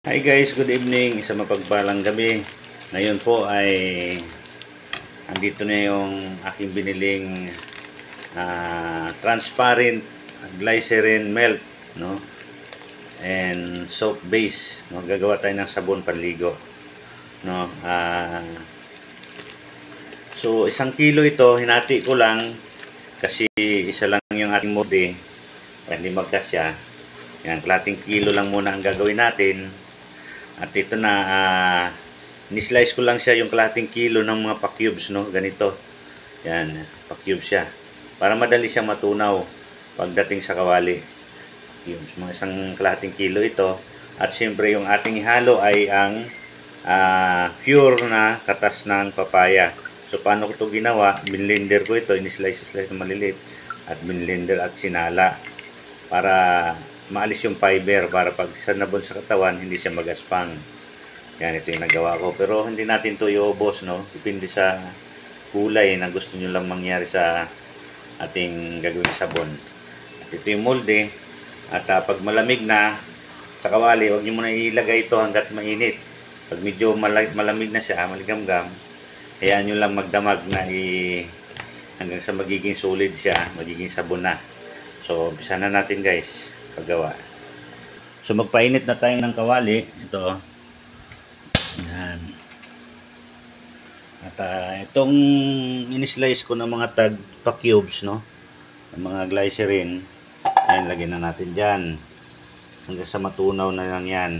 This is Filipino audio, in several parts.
Hi guys, good evening. Isa mapagpalang gabi. Ngayon po ay andito na yung aking biniling transparent glycerin melt, no? And soap base, no? Gagawa tayo ng sabon panligo, no? So 1 kilo ito, hinati ko lang kasi isa lang yung ating molde para hindi magkasya. Yan, 1/4 kilo lang muna ang gagawin natin. At ito na, ni-slice ko lang siya yung 1/4 kilo ng mga pa-cubes, no? Ganito. Yan, pa-cubes siya. Para madali siyang matunaw pagdating sa kawali. Cubes, mga 1/4 kilo ito. At siyempre yung ating ihalo ay ang pure na katas ng papaya. So paano ko ito ginawa? Binlender ko ito, ni-slice na maliliit. At binlender at sinala. Para maalis yung fiber para pag sanabon sa katawan hindi siya magaspang. Yan, ito yung nagawa ko, pero hindi natin to iubos, no? Depende sa kulay na gusto nyo lang mangyari sa ating gagawin sabon. At ito yung molde. At pag malamig na sa kawali, huwag nyo muna ilagay ito hanggat mainit. Pag medyo malamig na siya, maligamgam, hayaan nyo lang magdamag na hanggang sa magiging solid siya, magiging sabon na. So, umpisa na natin guys, paggawa. So, magpainit na tayo ng kawali. Ito. Yan. At itong in-slice ko ng mga tag pa-cubes, no? Ng mga glycerin. Ayan, lagyan na natin dyan. Hanggang sa matunaw na lang yan.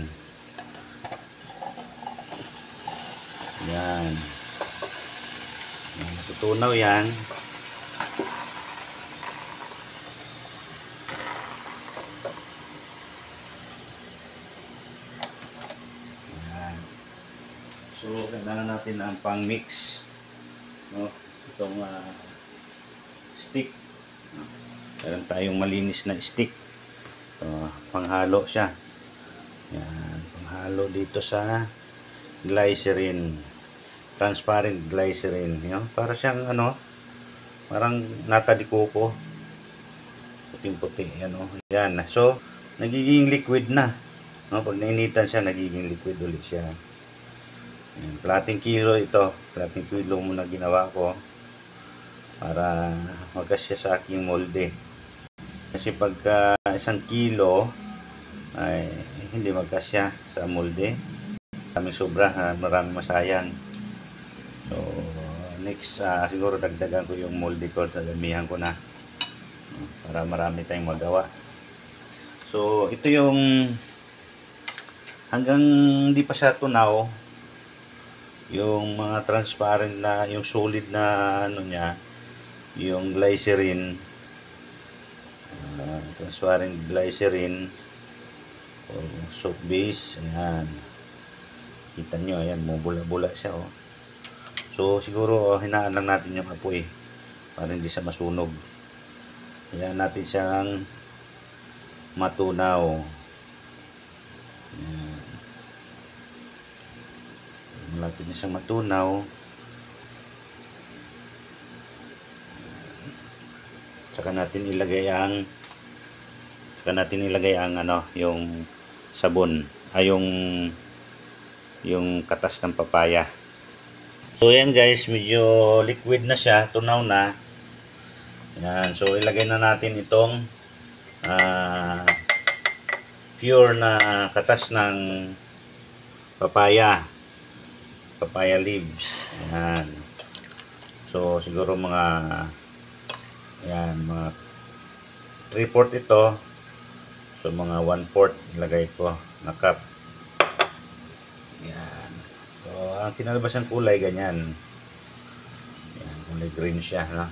Yan. Matutunaw yan. So, kailangan natin ang pang-mix, no? Itong stick. Meron tayong malinis na stick. Panghalo siya. Yan, panghalo dito sa glycerin. Transparent glycerin, you know? Para siyang parang nata di coco. Puting-puti, ano? Yan. So, nagiging liquid na. No? Pag nainitan siya, nagiging liquid ulit siya. 1/4 kilo ito. 1/4 muna ginawa ko para magkasya sa aking molde. Kasi pagka 1 kilo ay hindi magkasya sa molde. Maraming sobra, maraming masayang. So next siguro dagdagan ko yung molde ko, dadamihan ko na para marami tayong magawa. So ito yung hanggang hindi pa siya tunaw, yung mga transparent na, yung solid na niya, yung glycerin, transparent glycerin o soap base. Ayan, kita nyo, ayan, bumubula-bula siya, oh. So siguro hinaan lang natin yung apoy para hindi siya masunog. Ayan, natin siyang matunaw. Ayan. Malapit na siyang matunaw. Saka natin ilagay ang yung sabon, yung katas ng papaya. So yan guys, medyo liquid na siya, tunaw na. Yan, so ilagay na natin itong pure na katas ng papaya leaves. Ayan. So siguro mga 3/4 ito. So mga 1/4 ilagay ko na cup. Ayan. So ang kinalabas ng kulay ganyan. Ayan, kulay green siya, no?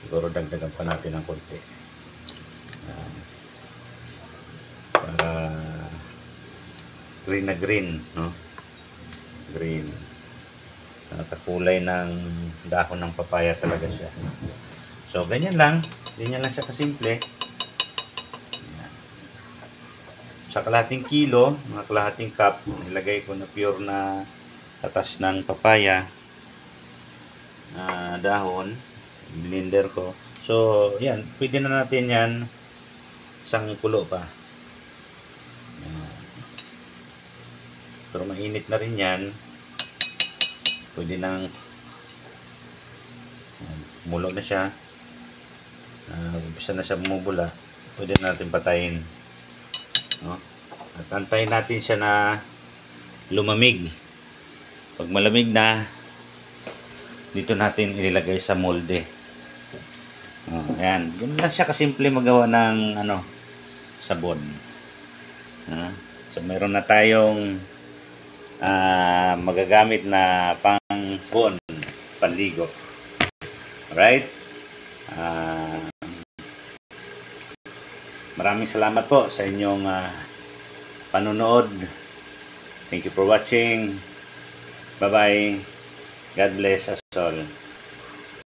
Siguro dagdagan pa natin ng konti. Ayan. Para green na green, no? Green. Nakakulay ng dahon ng papaya talaga siya. So, ganyan lang siya kasimple. Ayan. Sa 1/4 kilo, mga 1/4 cup, nilagay ko na pure na katas ng papaya na dahon. Blender ko. So, yan. Pwede na natin yan isang kulo pa. Ayan. Pero mainit na rin yan. Pwede nang mulo na siya. Umpisa na siya bumubula. Pwede natin patayin. No? At antayin natin siya na lumamig. Pag malamig na, dito natin ilagay sa molde. Ayan. Ganun lang siya kasimple magawa ng sabon. So meron na tayong magagamit na pang sabon, panligo. Alright? Maraming salamat po sa inyong panonood. Thank you for watching. Bye-bye. God bless us all.